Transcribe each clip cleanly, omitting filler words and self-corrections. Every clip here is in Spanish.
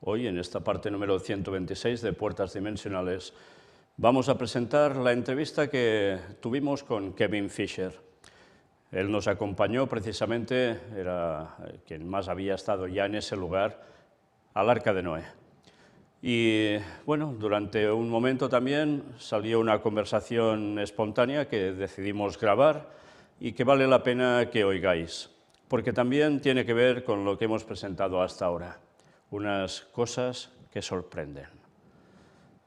Hoy, en esta parte número 126 de Puertas Dimensionales, vamos a presentar la entrevista que tuvimos con Kevin Fisher. Él nos acompañó precisamente, era quien más había estado ya en ese lugar, al Arca de Noé. Y bueno, durante un momento también salió una conversación espontánea que decidimos grabar y que vale la pena que oigáis, porque también tiene que ver con lo que hemos presentado hasta ahora, unas cosas que sorprenden.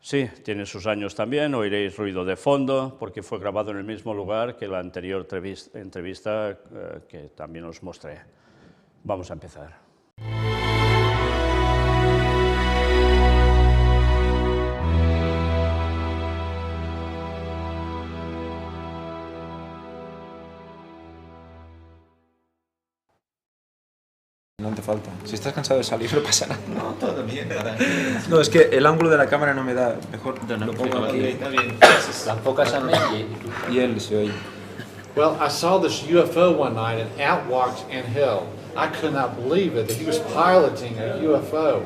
Sí, tiene sus años también, oiréis ruido de fondo, porque fue grabado en el mismo lugar que la anterior entrevista que también os mostré. Vamos a empezar. No te falta. Si estás cansado de salir, no pasa nada. No, todo bien. No, es que el ángulo de la cámara no me da. Mejor lo pongo aquí. Está bien. La enfocas a mí Y él se oye. Well, I saw this UFO one night and out walked Angel. I could not believe it, that he was piloting a UFO.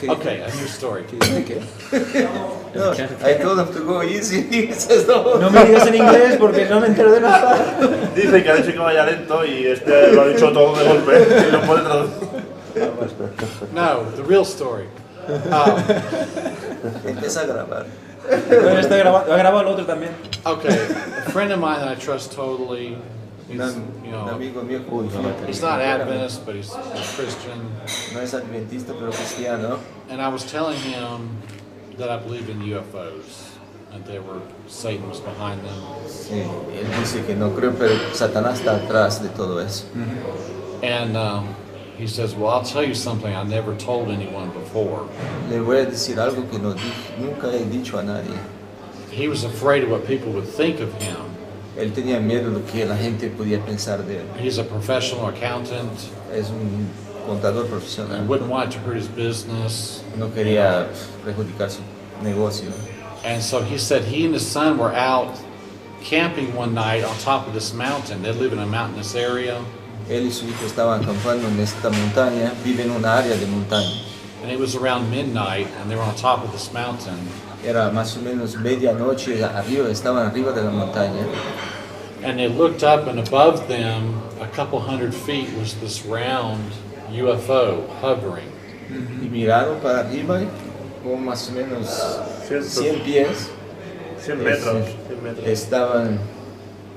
Okay, a new story. No, I told him to go easy. He says no. No me digas en inglés porque no me entero de nada. Dice que ha dicho que vaya lento y este lo ha dicho todo de golpe y no puede traducir. No, the real story. Empieza a grabar. Bueno, está grabado, ha grabado el otro también. Okay, a friend of mine that I trust totally. He's, Un amigo mío, he's not Adventist, but he's Christian. no es adventista pero cristiano. And I was telling him that I believe in UFOs, and they were Satan was behind them. Sí, él dice que no creo, pero Satanás está atrás de todo eso. And he says, "Well, I'll tell you something I never told anyone before." Le voy a decir algo que nunca he dicho a nadie. He was afraid of what people would think of him. Él tenía miedo de lo que la gente podía pensar de él. He's a professional accountant Es un contador and profesional. wouldn't want it to hurt his business. No quería perjudicar su negocio. And so he said he and his son were out camping one night on top of this mountain. They live in a mountainous area. Él y su hijo estaban acampando en esta montaña, vive en una área de montaña. And it was around midnight and they were on top of this mountain. Era más o menos medianoche, estaban arriba de la montaña. And they looked up and above them, a couple hundred feet, was this round UFO hovering. Y miraron para arriba, como más o menos 100 pies. 100 metros. 100 metros. Estaban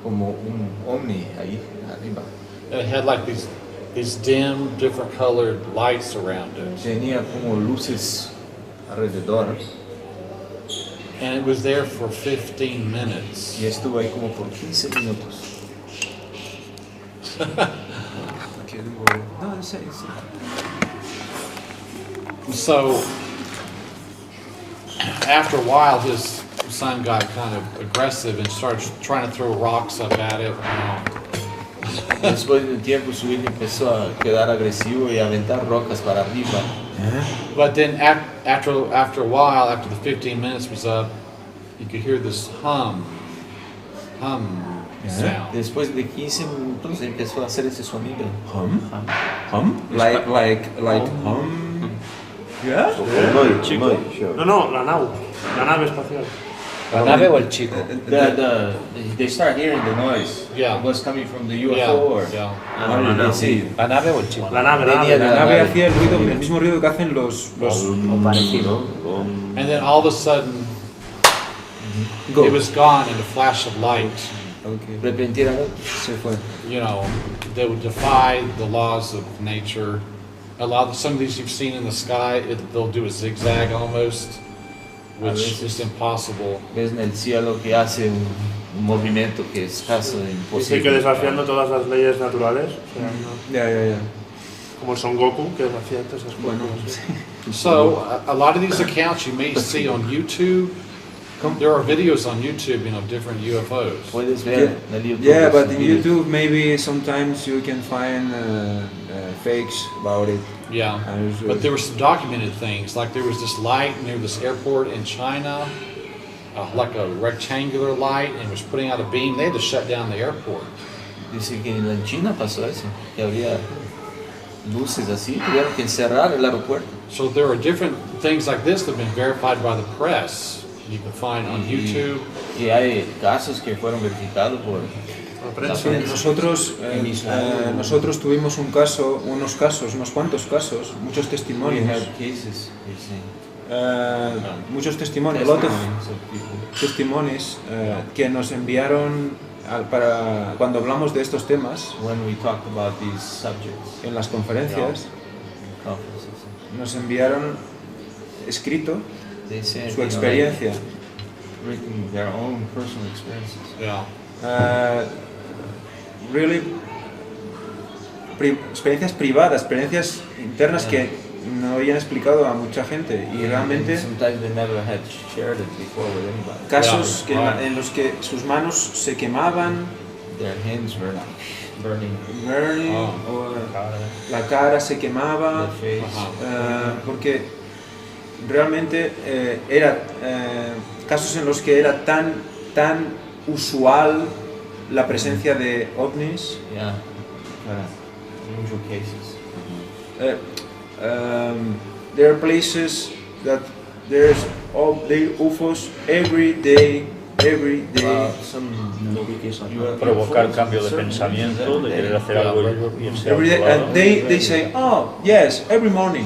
como un ovni ahí arriba. And it had like these dim, different colored lights around it. Tenía como luces alrededor. And it was there for 15 minutes. Y estuvo ahí como por 15 minutos. No, sí. So, after a while, his son got kind of aggressive and started trying to throw rocks up at it. Después de un tiempo su hijo empezó a quedar agresivo y a aventar rocas para arriba. But then after a while, after the 15 minutes was up, you could hear this hum sound. Después de 15 minutos empezó a hacer ese sonido. Hum? Like hum? Yeah? No, la nave espacial. ¿La nave o el chico? They start hearing the noise. Yeah. It was coming from the UFO Yeah, or... yeah. Sí. ¿La nave o el chico? La nave. La nave hacía el mismo ruido que hacen los O parecido. And then all of a sudden, it was gone in a flash of light. Okay. Repentinamente Se fue. You know, they would defy the laws of nature. Some of these you've seen in the sky, they'll do a zigzag almost, which is impossible. ves en el cielo que hace un movimiento que es casi Dice imposible. que desafiando todas las leyes naturales. O sea, Ya. como el Son Goku, que desafía esas cosas. Bueno, So a lot of these accounts you may see on YouTube. There are videos on YouTube, different UFOs. Puedes ver en el YouTube. yeah, but in videos. YouTube maybe sometimes you can find fakes about it. Yeah, but there were some documented things. Like there was this light near this airport in China, like a rectangular light, and it was putting out a beam. They had to shut down the airport. Dice que en China pasó eso, que había luces así, tuvieron que cerrar el aeropuerto. So there are different things like this that have been verified by the press. You can find on YouTube. Y hay casos que fueron verificados por la prensa. Nosotros tuvimos unos cuantos casos, muchos We testimonios. have cases, you see. Muchos testimonios, a lot of Testimonies of people. testimonies que nos enviaron para cuando hablamos de estos temas When we talked about these subjects, en las conferencias, conferences, nos enviaron escrito they said, su experiencia. written their own personal experiences. Yeah. Really experiencias privadas, experiencias internas que no habían explicado a mucha gente y realmente Sometimes they never had shared it before with anybody. casos Yeah, right. en los que sus manos se quemaban, Their hands were burning, burning, o la cara se quemaba, their face. porque realmente era casos en los que era tan usual la presencia de ovnis. Yeah, unusual cases. There are places that there's UFOs every day. Some Provocar cambio de pensamiento, de querer hacer algo y irse a Every day, otro lado. and they say, oh yes, every morning.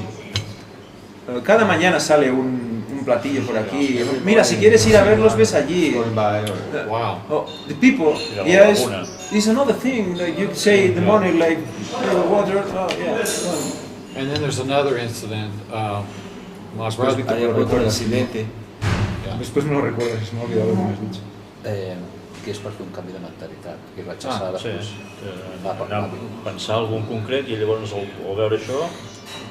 Cada mañana sale un platillo por aquí. Mira, si quieres ir a verlos, ves allí. going by or Wow. Oh, the people, la yes, laguna. it's another thing. Like you say in the morning, like water. Oh yeah. And then there's another incident. My brother. hay otro incidente. Después me lo recuerdas, se me ha olvidado lo que me has dicho. Que és per fer un canvi de mentalitat, que vaig passar Sí, després. anar a pensar algun concret i llavors al veure això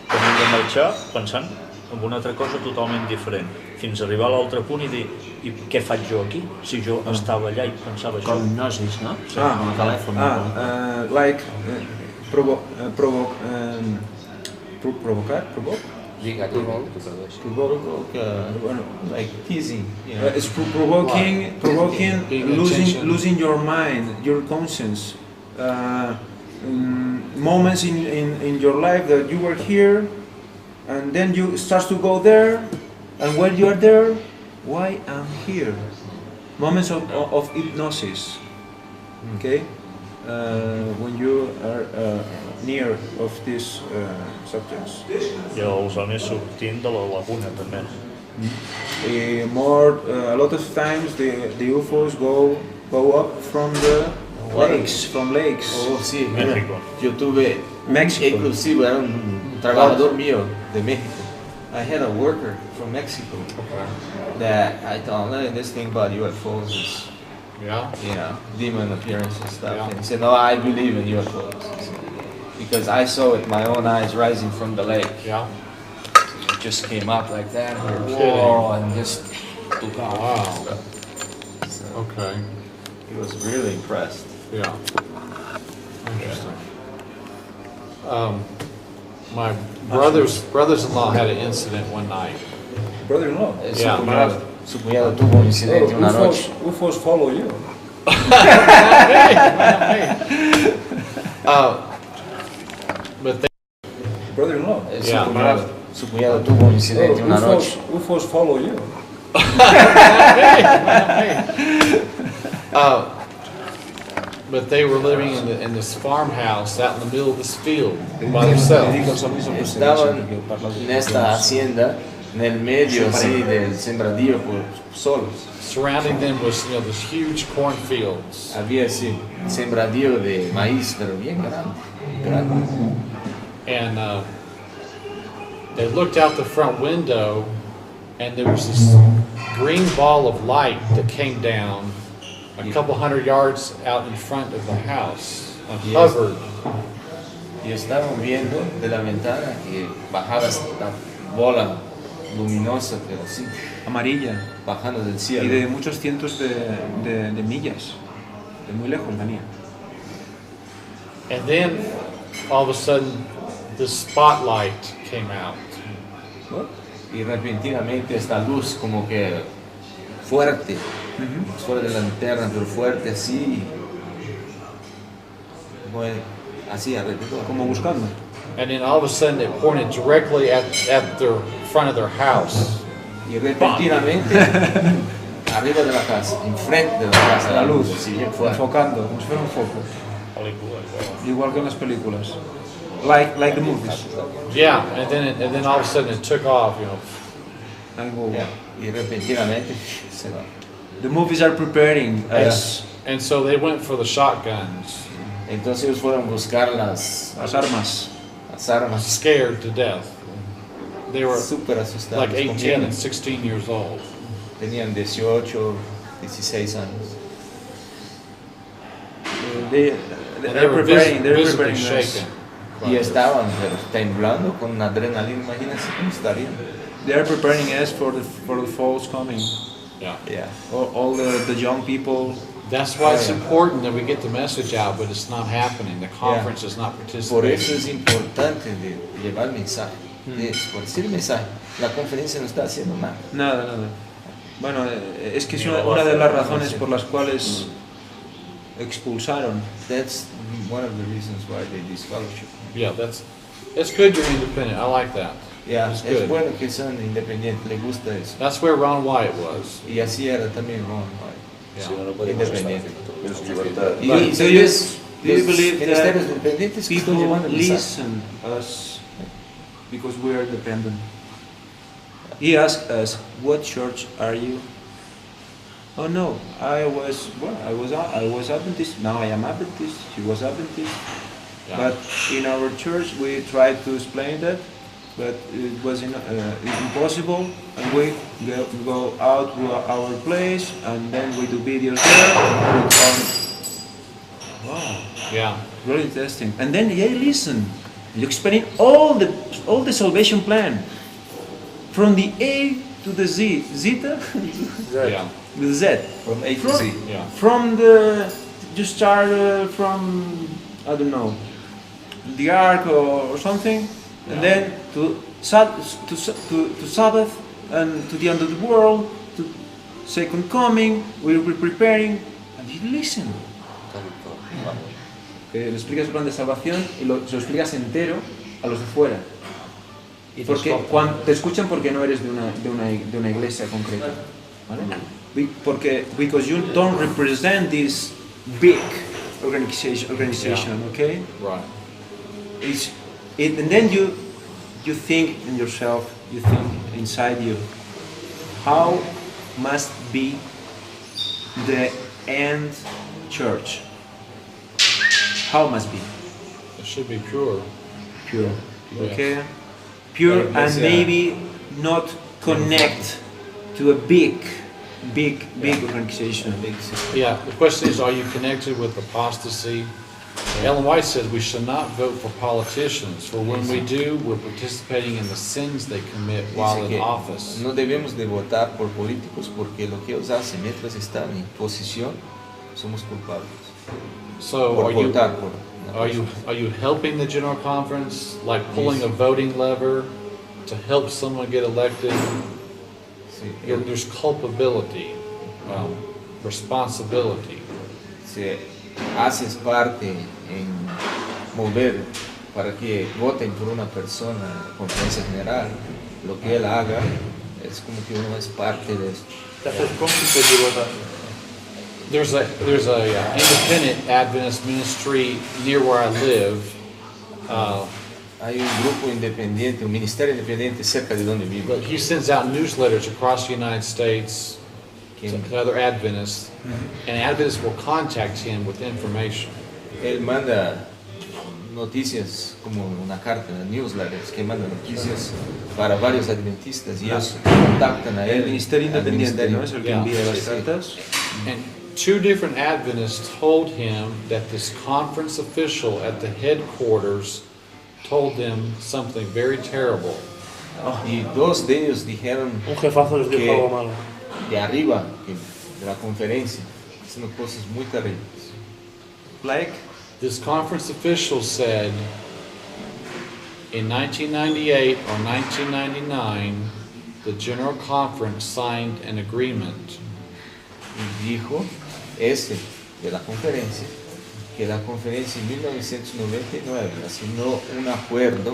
hem de marxar pensant en una altra cosa totalment diferent, fins a arribar a l'altre punt i dir, i què faig jo aquí? Si jo estava allà i pensava això. Com gnosis, no? Amb el telèfon. Like provocar. Lliga, tu produeix. Bueno, Like teasing, you know. it's provoking, Paying attention. losing your mind, your conscience. Moments in your life that you were here, and then you start to go there, and when you are there, why I'm here? Moments of hypnosis. Okay, when you are near of these subjects. I els homes sortint de la laguna també. A lot of times the UFOs go up from the lakes, Oh, sí, mira, México. yo tuve, México. inclusive era un trabajador mío de México. I had a worker from Mexico that I told him, this thing about UFOs is, Yeah. you know, demon appearance and stuff. Yeah. And he said, no, I believe in UFOs. He said, because I saw it with my own eyes rising from the lake. Yeah. It just came up like that, kidding. whoa, and just took Oh, off. wow. So Okay. he was really impressed. Yeah. Interesting. My brothers-in-law had an incident one night. Brother-in-law. Yeah. Su cuñado tuvo un incidente una noche. UFOs follow you. But they, Brother-in-law. Yeah. Su cuñado tuvo un incidente una noche. UFOs follow you. but they were living in this farmhouse out in the middle of this field by themselves. Estaban en esta hacienda en el medio así del sembradío solos. Surrounding them was, this huge cornfields. Había ese sembradío de maíz, pero bien grande. And they looked out the front window, and there was this green ball of light that came down a couple hundred yards out in front of the house, hovered. Y estaban viendo de la ventana que bajaba esta bola luminosa, pero así, Amarilla. bajando del Y cielo. de muchos cientos de millas. De muy lejos venía. And then, all of a sudden, the spotlight came out. Y repentinamente esta luz como que fuerte, fuera de la linterna, pero fuerte así, bueno, así alrededor. Como buscando. And then all of a sudden it pointed directly at the front of their house. Y repentinamente, arriba de la casa, enfrente de la casa, La luz, así bien fuerte. enfocando, como si fuera un foco. Igual que en las películas. Like the movies. Yeah, and then all of a sudden it took off, you know. And go. Yeah, y repentinamente se va. The movies are preparing us. And so they went for the shotguns, Entonces ellos fueron a buscar las armas, scared to death. They were súper asustados. like con 18 miedo. and 16 years old. Tenían 18, 16 años. They're preparing visibly us. shaken. Y estaban pero, temblando con adrenalina, imagínense cómo estarían. They are preparing us for the falls coming. Yeah. Yeah. All the young people. That's why it's important that we get the message out, but it's not happening. The conference is not Por participating. eso es importante de llevar el mensaje, de esparcir el mensaje. La conferencia no está haciendo nada. Nada. Bueno, es que es una de las razones por las cuales expulsaron. That's one of the reasons why they disfellowship. Yeah, it's good you're independent. I like that. Yeah, It's es good. bueno que son independientes, le gusta eso. That's where Ron Wyatt was. Y así era también Ron, Yeah. Si no, no podemos estar independiente. en su libertad. Y But so do you los believe ministerios that independientes que están people llevando el mensaje. listen us because we are dependent? He asked us, "What church are you?" Oh no, I was Adventist. Now I am Adventist. He was Adventist. Yeah. But in our church, we tried to explain that, but it was impossible. And we go out to our place, and then we do videos there. We come. Wow, Yeah. really interesting. And then they listen. You explain all the salvation plan, from the A to the Z, Zeta, Yeah. the Z. From A to Z. Yeah. From you start from, I don't know, the ark or something, and then to Sabbath, and to the end of the world, to second coming, we'll be preparing, and you listen. Que le explicas el plan de salvación y se lo explicas entero a los de fuera. Porque cuando te escuchan porque no eres de una iglesia concreta, ¿vale? Because you don't represent this big organization, okay? Right. And then you think in yourself, you think inside you, how must be the end church? How must be? It should be pure. Pure, Yes. okay? Pure and maybe not connect to a big organization. Yeah. The question is, are you connected with apostasy? Ellen White says we should not vote for politicians, for when we do, we're participating in the sins they commit while Dice in que office. no debemos de votar por políticos porque lo que ellos hacen mientras están en posición somos culpables. So Por are you votar por una persona. are you helping the general conference, like pulling a voting lever to help someone get elected? Sí, There's culpability, responsibility. si haces parte en mover para que voten por una persona en la conferencia general, lo que él haga es como que uno es parte de esto. There's a independent Adventist ministry near where I live. Hay un grupo independiente, un ministerio independiente cerca de donde vivo. But he sends out newsletters across the United States to other Adventists, and Adventists will contact him with information. Él manda noticias como una carta, newsletters que manda noticias para varios adventistas y ellos contactan a él. El ministerio independiente, ¿no? Es el que Yeah. envía las Sí. cartas. And two different Adventists told him that this conference official at the headquarters told them something very terrible. Y dos de ellos dijeron Un jefazo les dijo que algo malo. de arriba, de la conferencia, haciendo cosas muy terribles. Like, This conference official said in 1998 or 1999, the General Conference signed an agreement Y dijo ese de la conferencia que la conferencia en 1999 asignó un acuerdo.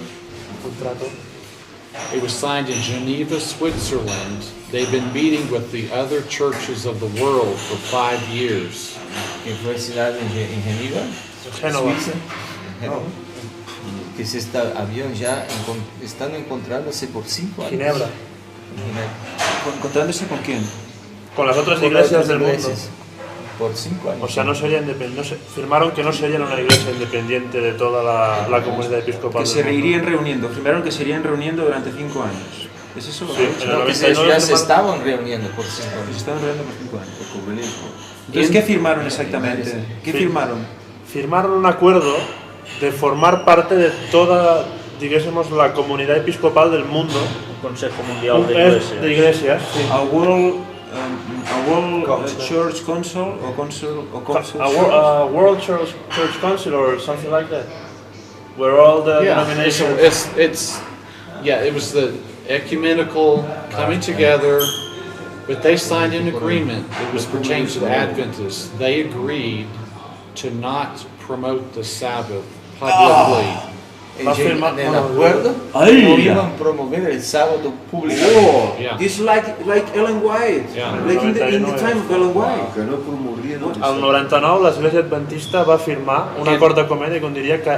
It was signed in Geneva, Switzerland. They've been meeting with the other churches of the world for 5 years. Que fue asignado en Geneva, Génova. Suiza, en Génova, y que habían ya están encontrándose por 5 años. Ginebra. En Ginebra. ¿Encontrándose con quién? Con las otras Con iglesias otras del mundo. iglesias, por 5 años. O sea, no sería independiente. Firmaron que no serían una iglesia independiente de toda la comunidad episcopal. Que del se mundo. irían reuniendo. Firmaron que se irían reuniendo durante 5 años. ¿Es eso? Sí, en el No, que 99 ya se firmaron- estaban reuniendo por 5 Se años. estaban reuniendo por 5 años. Entonces, ¿qué firmaron exactamente? ¿Qué Sí. firmaron? Firmaron un acuerdo de formar parte de toda, digásemos, la comunidad episcopal del mundo. Consejo Mundial De iglesias, sí. A World Church Council o Council. A World Church Council or something like that, where all the denominations. It was the ecumenical coming together, but they signed an agreement. It was pertaining to the Adventists. They agreed to not promote the Sabbath publicly. En el acuerdo Ay. no iban a promover el sábado público. Oh, Yeah. this like Ellen White, Yeah. like in the time of Ellen White. Que no promovien el Al 99 l'Església Adventista va firmar un acord de conveni que diria que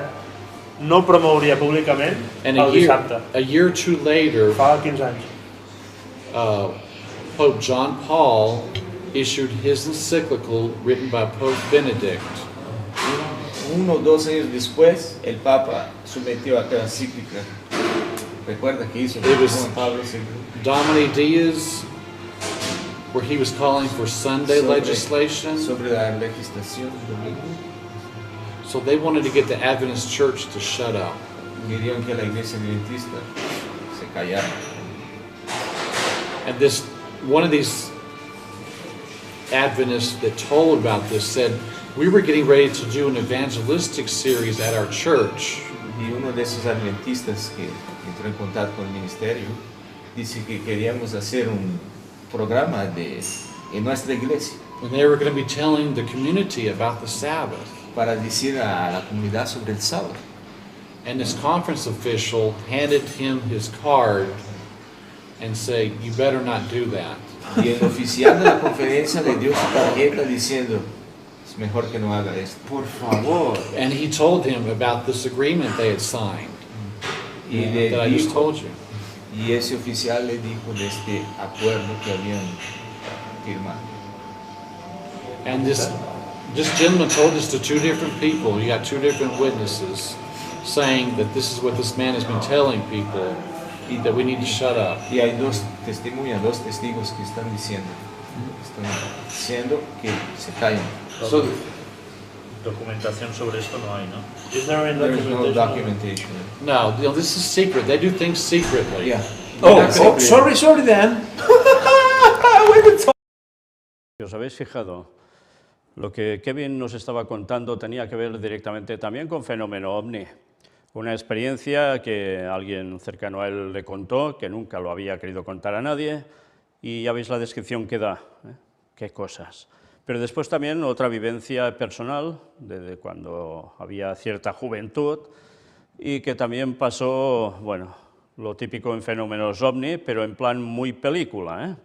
no promouria públicament And el dissabte. a year or two later, Fa 15 anys. Pope John Paul issued his encyclical written by Pope Benedict. 1 o 2 años después, el Papa sometió a aquella encíclica. Recuerda que hizo It was- Juan Pablo II. Domini Diaz, where he was calling for Sunday Sobre- legislation. sobre la legislación del domingo. So they wanted to get the Adventist church to shut up. Querían que la iglesia adventista se callara. And one of these Adventists that told about this said, we were getting ready to do an evangelistic series at our church. Y uno de esos adventistas que entró en contacto con el ministerio dice que queríamos hacer un programa en nuestra iglesia And they were going to be telling the community about the Sabbath. para decir a la comunidad sobre el sábado. And this conference official handed him his card and said, you better not do that. Y el oficial de la conferencia le dio su tarjeta diciendo, es mejor que no haga esto. Por favor. And he told him about this agreement they had signed Y, le that I just dijo, told you. y ese oficial le dijo de este acuerdo que habían firmado. And this gentleman told this to 2 different people. You got 2 different witnesses saying that this is what this man has been telling people, that we need to shut up. Y hay 2 testimonios, 2 testigos que están diciendo que se callen. So Documentación sobre esto no hay, ¿no? Is there any There is no documentation? documentation. no, this is secret. They do things secretly. Yeah. Oh, sorry then. Si os habéis fijado, lo que Kevin nos estaba contando tenía que ver directamente también con fenómeno ovni. Una experiencia que alguien cercano a él le contó, que nunca lo había querido contar a nadie, y ya veis la descripción que da, ¿eh? Qué cosas. Pero después también otra vivencia personal, desde cuando había cierta juventud, y que también pasó, bueno, lo típico en fenómenos ovni, pero en plan muy película, ¿eh?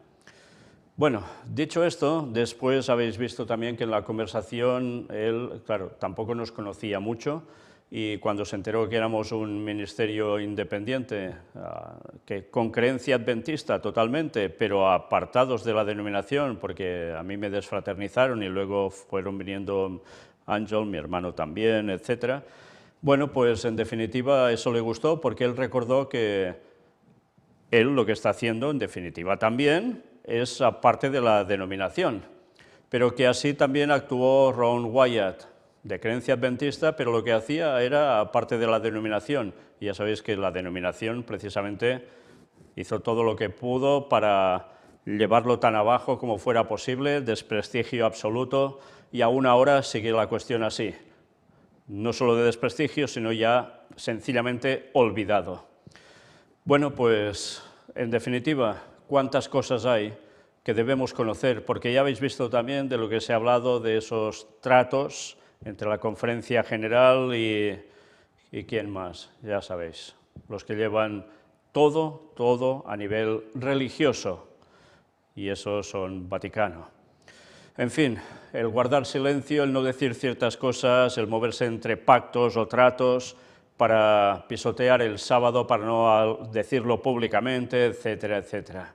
Bueno, dicho esto, después habéis visto también que en la conversación él, claro, tampoco nos conocía mucho, y cuando se enteró que éramos un ministerio independiente, que con creencia adventista totalmente, pero apartados de la denominación, porque a mí me desfraternizaron y luego fueron viniendo Ángel, mi hermano también, etc. Bueno, pues en definitiva eso le gustó porque él recordó que él lo que está haciendo, en definitiva también, es aparte de la denominación, pero que así también actuó Ron Wyatt, de creencia adventista, pero lo que hacía era aparte de la denominación. Y ya sabéis que la denominación precisamente hizo todo lo que pudo para llevarlo tan abajo como fuera posible, desprestigio absoluto, y aún ahora sigue la cuestión así. No solo de desprestigio, sino ya sencillamente olvidado. Bueno, pues en definitiva, cuántas cosas hay que debemos conocer, porque ya habéis visto también de lo que se ha hablado de esos tratos entre la conferencia general y quién más, ya sabéis, los que llevan todo a nivel religioso, y esos son Vaticano. En fin, el guardar silencio, el no decir ciertas cosas, el moverse entre pactos o tratos para pisotear el sábado, para no decirlo públicamente, etcétera, etcétera.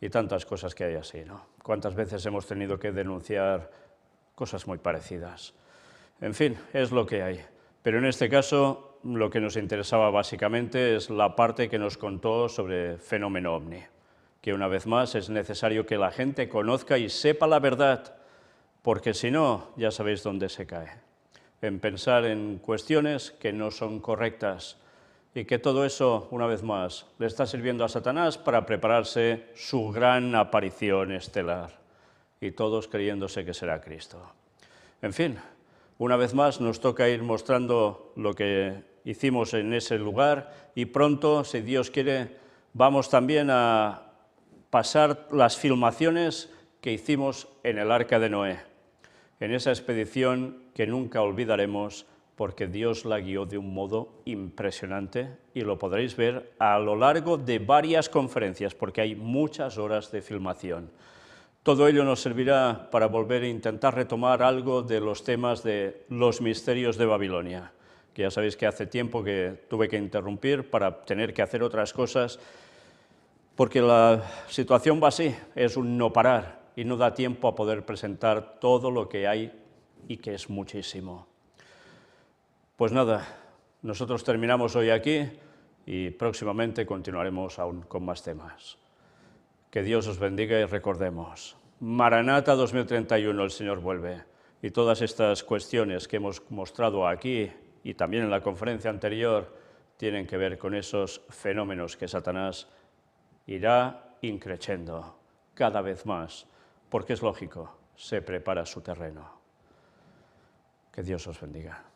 Y tantas cosas que hay así, ¿no? ¿Cuántas veces hemos tenido que denunciar cosas muy parecidas? En fin, es lo que hay. Pero en este caso, lo que nos interesaba básicamente es la parte que nos contó sobre fenómeno ovni, que una vez más es necesario que la gente conozca y sepa la verdad, porque si no, ya sabéis dónde se cae, en pensar en cuestiones que no son correctas, y que todo eso, una vez más, le está sirviendo a Satanás para prepararse su gran aparición estelar, y todos creyéndose que será Cristo. En fin, una vez más nos toca ir mostrando lo que hicimos en ese lugar, y pronto, si Dios quiere, vamos también a pasar las filmaciones que hicimos en el Arca de Noé, en esa expedición que nunca olvidaremos, porque Dios la guió de un modo impresionante, y lo podréis ver a lo largo de varias conferencias, porque hay muchas horas de filmación. Todo ello nos servirá para volver a intentar retomar algo de los temas de los misterios de Babilonia, que ya sabéis que hace tiempo que tuve que interrumpir para tener que hacer otras cosas, porque la situación va así, es un no parar, y no da tiempo a poder presentar todo lo que hay, y que es muchísimo. Pues nada, nosotros terminamos hoy aquí, y próximamente continuaremos aún con más temas. Que Dios os bendiga, y recordemos, Maranata 2031, el Señor vuelve, y todas estas cuestiones que hemos mostrado aquí y también en la conferencia anterior tienen que ver con esos fenómenos que Satanás irá increciendo cada vez más, porque es lógico, se prepara su terreno. Que Dios os bendiga.